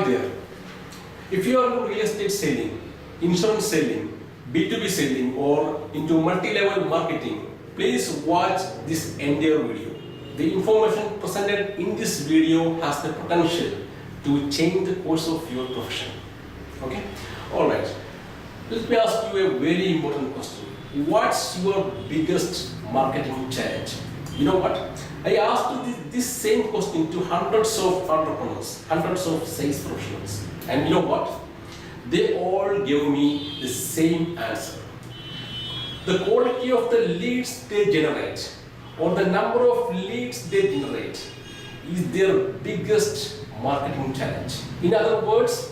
There. If you are in real estate selling, insurance selling, B2B selling or into multi-level marketing, please watch this entire video. The information presented in this video has the potential to change the course of your profession. Okay? Alright. Let me ask you a very important question. What's your biggest marketing challenge? You know what? I asked this same question to hundreds of entrepreneurs, hundreds of sales professionals. And you know what? They all gave me the same answer. The quality of the leads they generate or the number of leads they generate is their biggest marketing challenge. In other words,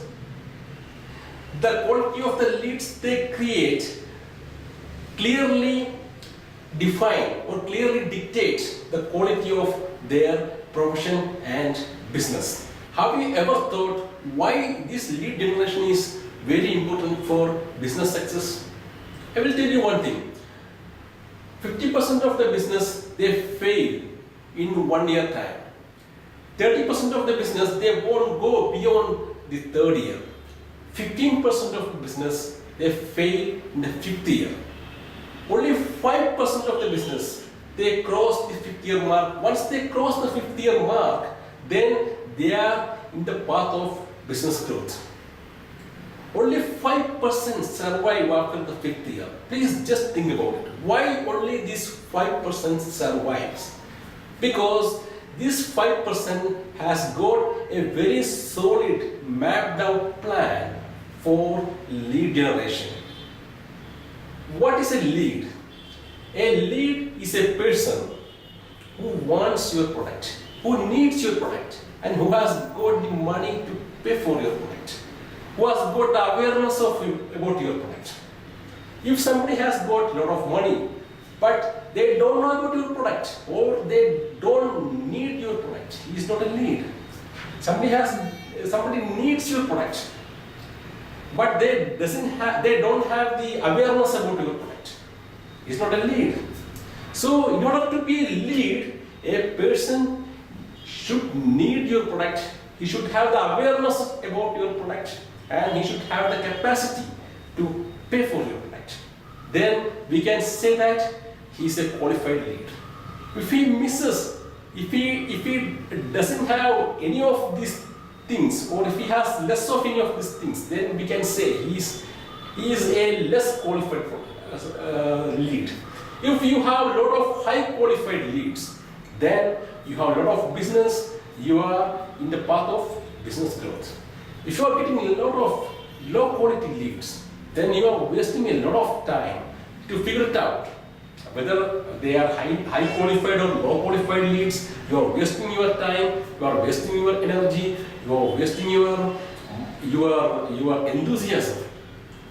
the quality of the leads they create clearly define or clearly dictate the quality of their profession and business. Have you ever thought why this lead generation is very important for business success? I will tell you one thing. 50% of the business they fail in 1 year time. 30% of the business they won't go beyond the 3rd year. 15% of the business they fail in the 5th year. Only 5% of the business they cross the 5th year mark. Once they cross the 5th year mark, then they are in the path of business growth. Only 5% survive after the 5th year. Please just think about it. Why only this 5% survives? Because this 5% has got a very solid mapped out plan for lead generation. What is a lead? A lead is a person who wants your product, who needs your product, and who has got the money to pay for your product, who has got the awareness about your product. If somebody has got a lot of money, but they don't know about your product or they don't need your product, he is not a lead. Somebody needs your product, but they don't have the awareness about your product. It's not a lead. So in order to be a lead, a person should need your product, he should have the awareness about your product, and he should have the capacity to pay for your product. Then we can say that he is a qualified lead. If he misses, if he doesn't have any of these things, or if he has less of any of these things, then we can say he is a less qualified lead. If you have a lot of high qualified leads, then you have a lot of business, you are in the path of business growth. If you are getting a lot of low quality leads, then you are wasting a lot of time to figure it out. Whether they are high qualified or low qualified leads, you are wasting your time, you are wasting your energy, you are wasting your enthusiasm.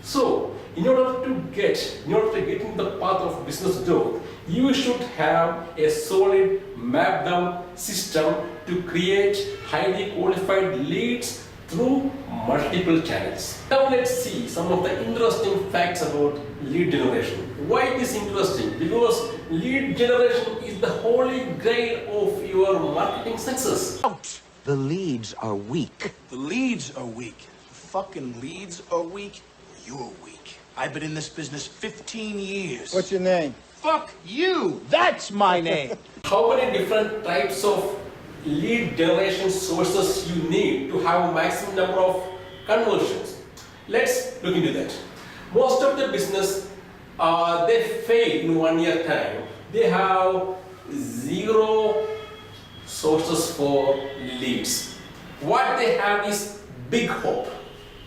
So, in order to get in the path of business growth, you should have a solid mapped down system to create highly qualified leads through multiple channels. Now let's see some of the interesting facts about lead generation. Why it is interesting? Because lead generation is the holy grail of your marketing success. Out! The leads are weak. The leads are weak. The fucking leads are weak. You're weak. I've been in this business 15 years. What's your name? Fuck you! That's my name! How many different types of lead generation sources you need to have a maximum number of conversions? Let's look into that. Most of the business, they fail in 1 year time. They have 0 sources for leads. What they have is big hope.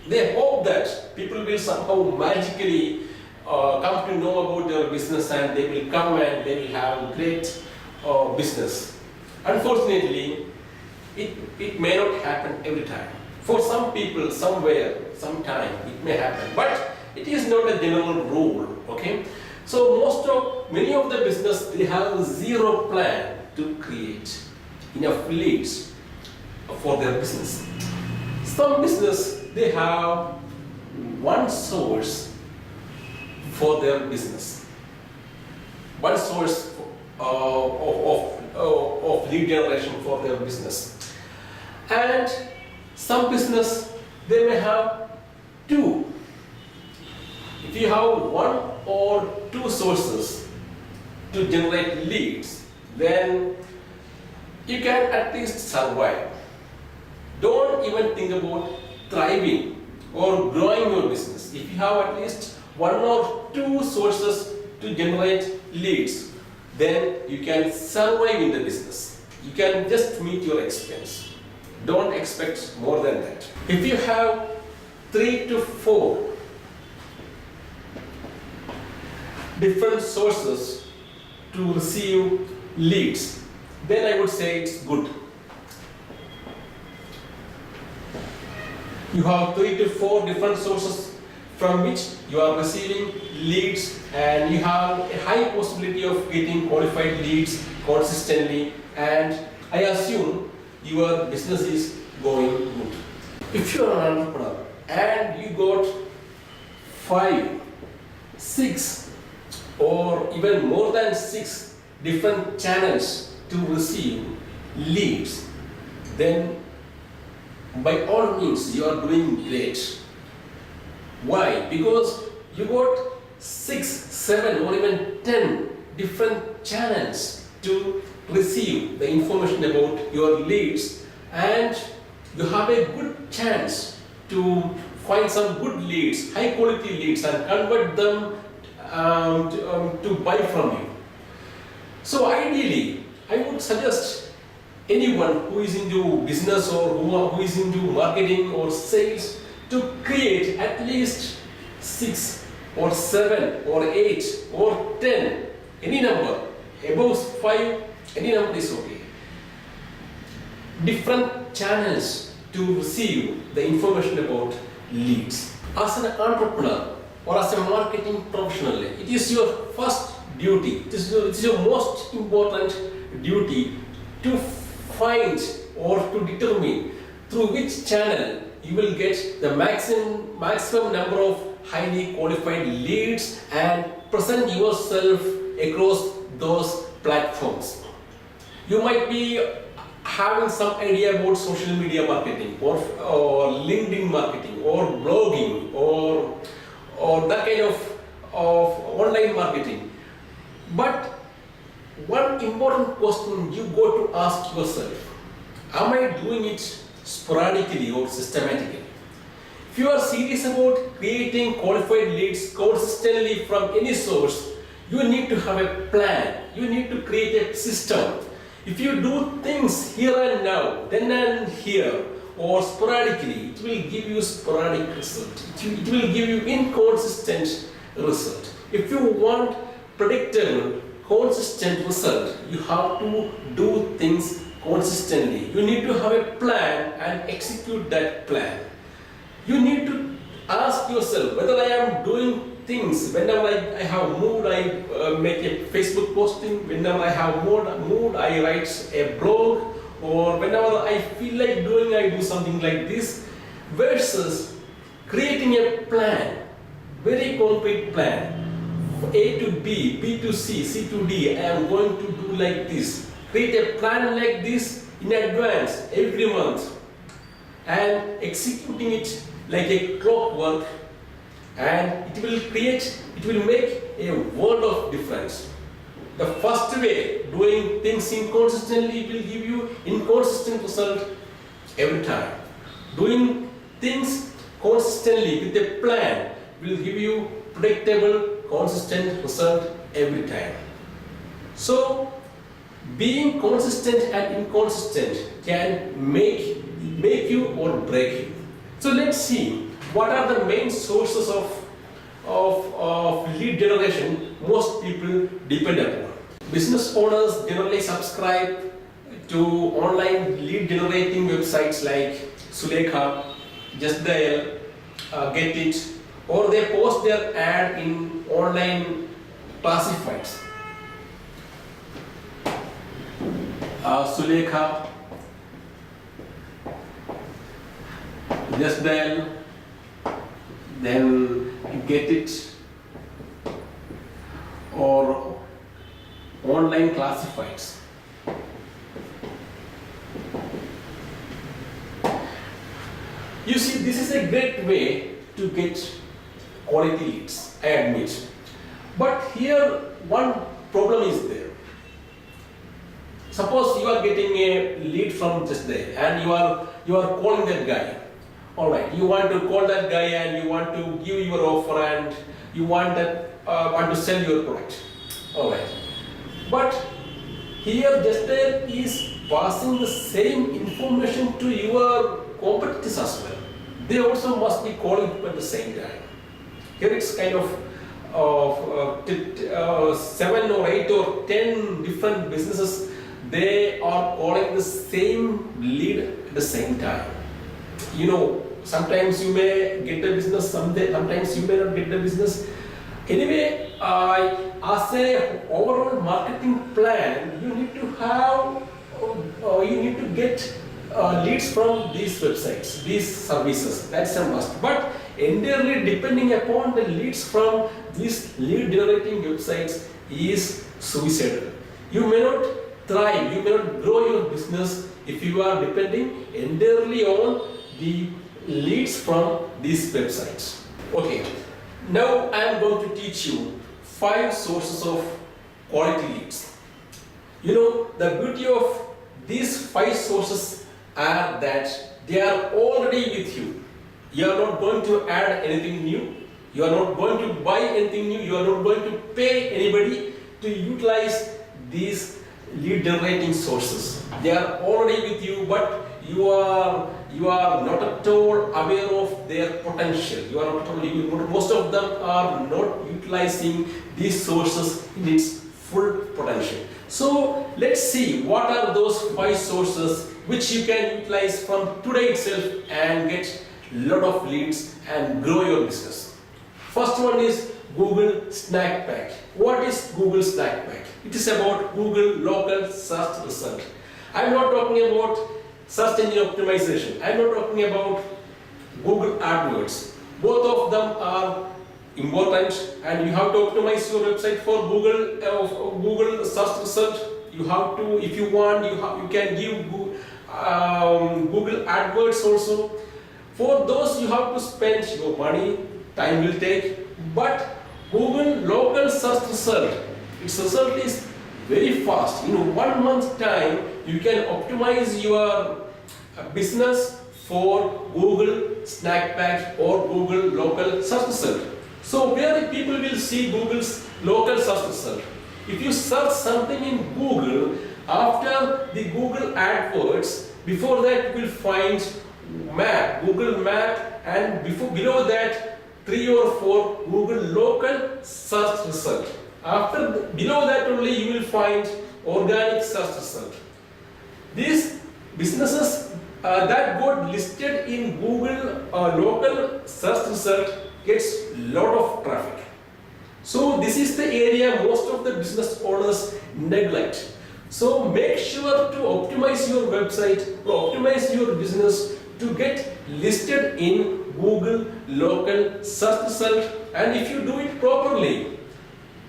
They hope that people will somehow magically come to know about their business and they will come and they will have great business. Unfortunately, it may not happen every time. For some people, somewhere, sometime, it may happen. But it is not a general rule, okay? So many of the business, they have 0 plan to create enough leads for their business. Some business, they have 1 source for their business. 1 source of lead generation for their business. And Some business, they may have two. If you have one or two sources to generate leads, then you can at least survive. Don't even think about thriving or growing your business. If you have at least one or two sources to generate leads, then you can survive in the business. You can just meet your expense. Don't expect more than that. If you have 3 to 4 different sources to receive leads, then I would say it's good. You have 3 to 4 different sources from which you are receiving leads, and you have a high possibility of getting qualified leads consistently, and I assume your business is going good. If you are an entrepreneur and you got 5, 6 or even more than 6 different channels to receive leads, then by all means you are doing great. Why? Because you got 6, 7 or even 10 different channels to receive the information about your leads, and you have a good chance to find some good leads, high quality leads, and convert them to buy from you. So ideally, I would suggest anyone who is into business or who is into marketing or sales to create at least 6 or 7 or 8 or 10, any number, above 5, any number is okay. Different channels to receive the information about leads. As an entrepreneur or as a marketing professional, it is your first duty, it is your most important duty to find or to determine through which channel you will get the maximum number of highly qualified leads and present yourself across those platforms. You might be having some idea about social media marketing or LinkedIn marketing or blogging or that kind of online marketing. But one important question you got to ask yourself: am I doing it sporadically or systematically? If you are serious about creating qualified leads consistently from any source, you need to have a plan. You need to create a system. If you do things here and now, then and here, or sporadically, it will give you sporadic result. It will give you inconsistent result. If you want predictable, consistent result, you have to do things consistently. You need to have a plan and execute that plan. You need to ask yourself whether I am doing things. Whenever I have mood, I make a Facebook posting. Whenever I have mood, I write a blog. Or whenever I feel like doing, I do something like this. Versus creating a plan, very concrete plan. A to B, B to C, C to D, I am going to do like this. Create a plan like this in advance every month and executing it like a clockwork, and it will make a world of difference. The first way, doing things inconsistently, will give you inconsistent result every time. Doing things consistently with a plan will give you predictable, consistent result every time. So, being consistent and inconsistent can make you or break you. So let's see what are the main sources of lead generation most people depend upon. Business owners generally subscribe to online lead generating websites like Sulekha, Just Dial, Get It, or they post their ad in online classifieds. Sulekha, Just Dial, then Get It, or online classifieds. You see, this is a great way to get quality leads, I admit. But here one problem is there. Suppose you are getting a lead from just there and you are calling that guy. Alright, you want to call that guy and you want to give your offer and you want to sell your product. Alright. But here just there is passing the same information to your competitors as well. They also must be calling at the same time. Here it's kind of 7 or 8 or 10 different businesses. They are calling the same lead at the same time. You know, sometimes you may get the business, sometimes you may not get the business. Anyway, as a overall marketing plan, you need to have, you need to get leads from these websites, these services. That's a must. But entirely depending upon the leads from these lead generating websites is suicidal. You may not thrive, you may not grow your business if you are depending entirely on the leads from these websites. Okay, now I am going to teach you 5 sources of quality leads. You know, the beauty of these 5 sources are that they are already with you. You are not going to add anything new. You are not going to buy anything new. You are not going to pay anybody to utilize these lead generating sources. They are already with you, but you are not at all aware of their potential. You are not at all, most of them are not utilizing these sources in its full potential. So let's see what are those 5 sources which you can utilize from today itself and get a lot of leads and grow your business. First one is Google Snack Pack. What is Google Snack Pack? It is about Google local search result. I am not talking about search engine optimization. I am not talking about Google AdWords. Both of them are important and you have to optimize your website for Google search result. You have to, if you want, you can give Google AdWords also. For those you have to spend your money, time will take, but Google local search result, its result is very fast. In 1 month's time, you can optimize your business for Google Snack Pack or Google local search result. So where people will see Google's local search result. If you search something in Google, after the Google AdWords, before that you will find Google Map, and below that 3 or 4 Google local search result. Below that only you will find organic search result. These businesses that got listed in Google local search result gets lot of traffic. So this is the area most of the business owners neglect. So make sure to optimize your website, to optimize your business to get listed in Google local search result, and if you do it properly,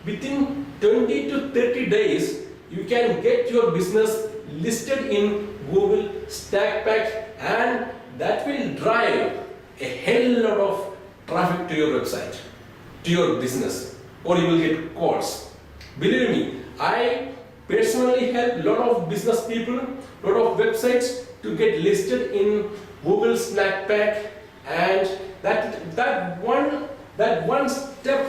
within 20 to 30 days you can get your business listed in Google Snack Pack, and that will drive a hell lot of traffic to your website, to your business, or you will get calls. Believe me, I personally help a lot of business people, a lot of websites to get listed in Google Snack Pack, and that one step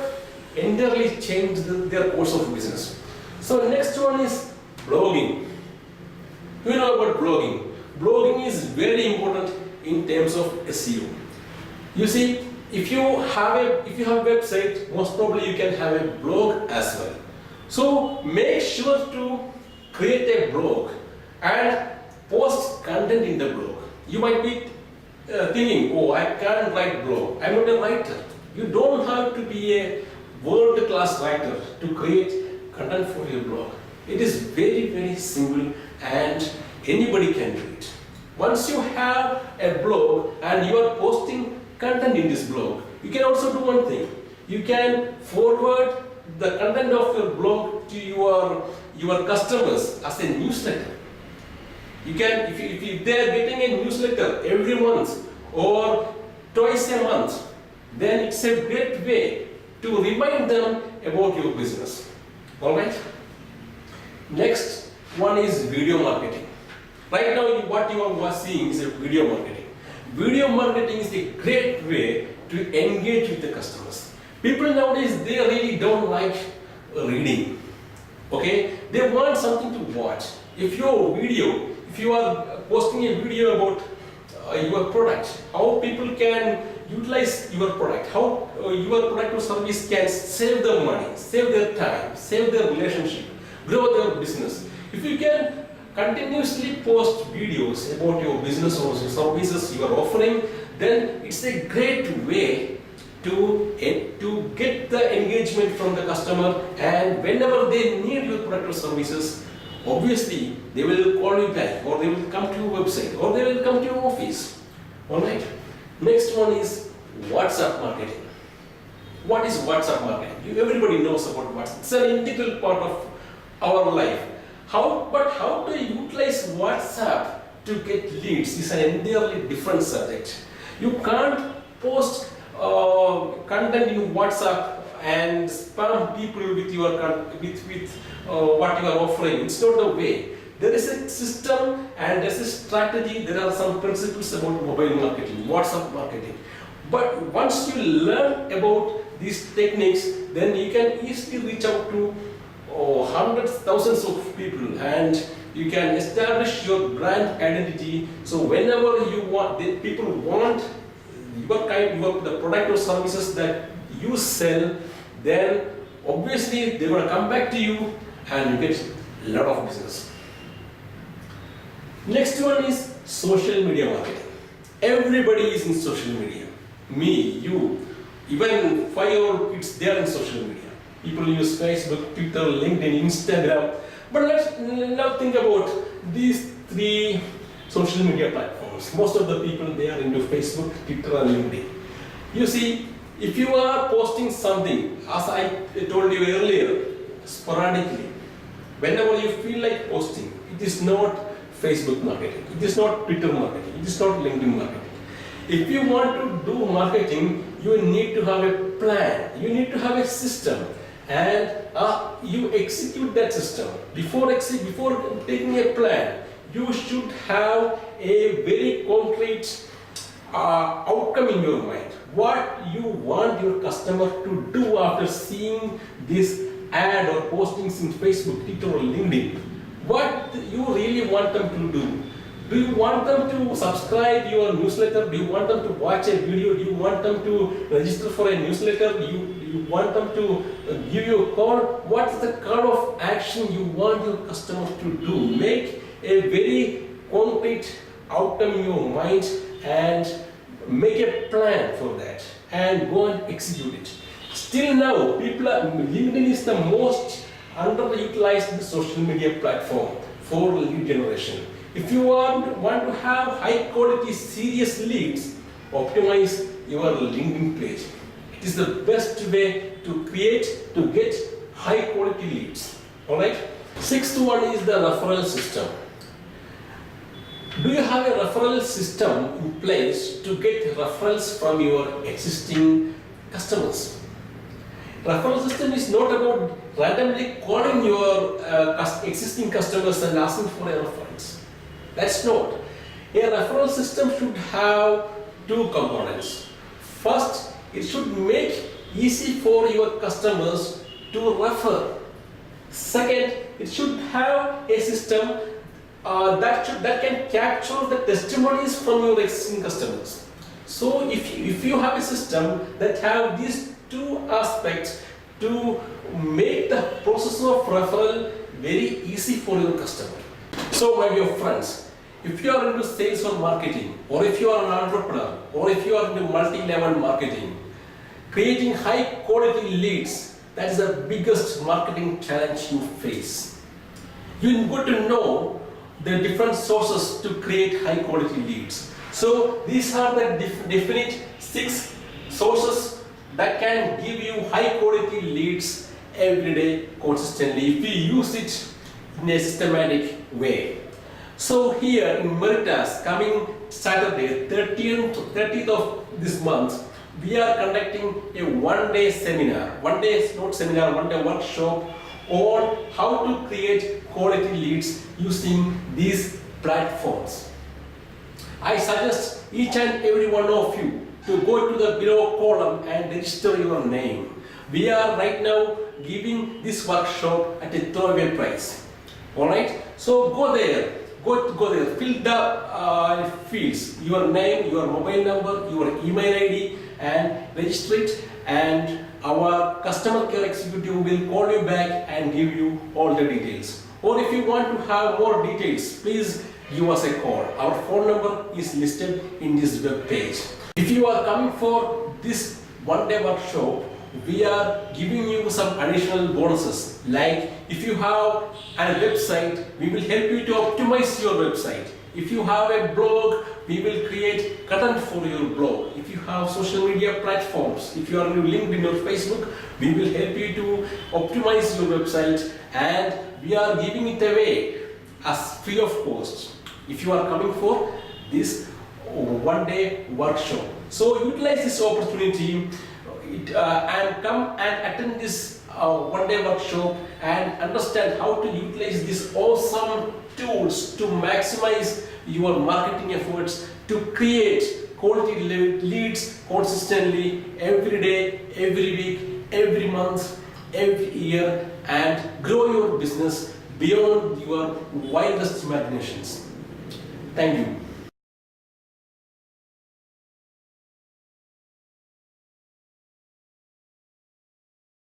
entirely changed their course of business. So next one is blogging. You know about blogging. Blogging is very important in terms of SEO. You see, if you have a website, most probably you can have a blog as well. So make sure to create a blog and post content in the blog. You might be thinking, oh, I can't write blog. I'm not a writer. You don't have to be a world-class writer to create content for your blog. It is very, very simple and anybody can do it. Once you have a blog and you are posting content in this blog, you can also do one thing. You can forward the content of your blog to your customers as a newsletter. You can, if they are getting a newsletter every month, or twice a month, then it's a great way to remind them about your business. Alright? Next one is video marketing. Right now, what you are seeing is a video marketing. Video marketing is a great way to engage with the customers. People nowadays, they really don't like reading. Okay? They want something to watch. If you are posting a video about your product, how people can utilize your product, how your product or service can save their money, save their time, save their relationship, grow their business. If you can continuously post videos about your business or services you are offering, then it's a great way to get the engagement from the customer, and whenever they need your product or services, obviously they will call you back, or they will come to your website, or they will come to your office. Alright? Next one is WhatsApp marketing. What is WhatsApp marketing? Everybody knows about WhatsApp. It's an integral part of our life. How to utilize WhatsApp to get leads is an entirely different subject. You can't post content in WhatsApp and spam people with your what you are offering. It's not the way. There is a system and there's a strategy. There are some principles about mobile marketing, WhatsApp marketing. But once you learn about these techniques, then you can easily reach out to hundreds, thousands of people, and you can establish your brand identity. So whenever you want, people want the product or services that you sell, then obviously they're going to come back to you and you get a lot of business. Next one is social media marketing. Everybody is in social media. Me, you, even 5-year-old kids, they are in social media. People use Facebook, Twitter, LinkedIn, Instagram. But let's now think about these 3 social media platforms. Most of the people, they are into Facebook, Twitter and LinkedIn. You see, if you are posting something, as I told you earlier, sporadically, whenever you feel like posting, it is not Facebook marketing, it is not Twitter marketing, it is not LinkedIn marketing. If you want to do marketing, you need to have a plan, you need to have a system, and you execute that system. Before taking a plan, you should have a very concrete outcome in your mind. What you want your customer to do after seeing this ad or postings in Facebook, Twitter or LinkedIn. What you really want them to do. Do you want them to subscribe your newsletter? Do you want them to watch a video? Do you want them to register for a newsletter? Do you want them to give you a call? What's the kind of action you want your customer to do? Make a very concrete outcome in your mind and make a plan for that and go and execute it. Still now, LinkedIn is the most underutilized social media platform for lead generation. If you want to have high quality serious leads, optimize your LinkedIn page. It is the best way to get high quality leads. Alright? 6th one is the referral system. Do you have a referral system in place to get referrals from your existing customers? Referral system is not about randomly calling your existing customers and asking for a reference. That's not. A referral system should have 2 components. First, it should make easy for your customers to refer. Second, it should have a system that can capture the testimonies from your existing customers. So if you have a system that have these 2 aspects to make the process of referral very easy for your customer. So my dear friends, if you are into sales or marketing, or if you are an entrepreneur, or if you are into multi-level marketing, creating high quality leads, that is the biggest marketing challenge you face. You got to know the different sources to create high quality leads. So these are the definite 6 sources that can give you high quality leads every day consistently if you use it in a systematic way. So here in Meritas, coming Saturday, 30th of this month, we are conducting a one-day seminar. One-day workshop on how to create quality leads using these platforms. I suggest each and every one of you to go to the below column and register your name. We are right now giving this workshop at a throwaway price. Alright? So go there. Go there. Fill the fields. Your name, your mobile number, your email ID, and register it. And our customer care executive will call you back and give you all the details. Or if you want to have more details, please give us a call. Our phone number is listed in this web page. If you are coming for this one-day workshop, we are giving you some additional bonuses. Like if you have a website, we will help you to optimize your website. If you have a blog, we will create content for your blog. If you have social media platforms, if you are on LinkedIn or Facebook, we will help you to optimize your website, and we are giving it away as free of cost if you are coming for this one-day workshop. So utilize this opportunity and come and attend this one-day workshop and understand how to utilize these awesome tools to maximize your marketing efforts to create quality leads consistently every day, every week, every month, every year, and grow your business beyond your wildest imaginations. Thank you.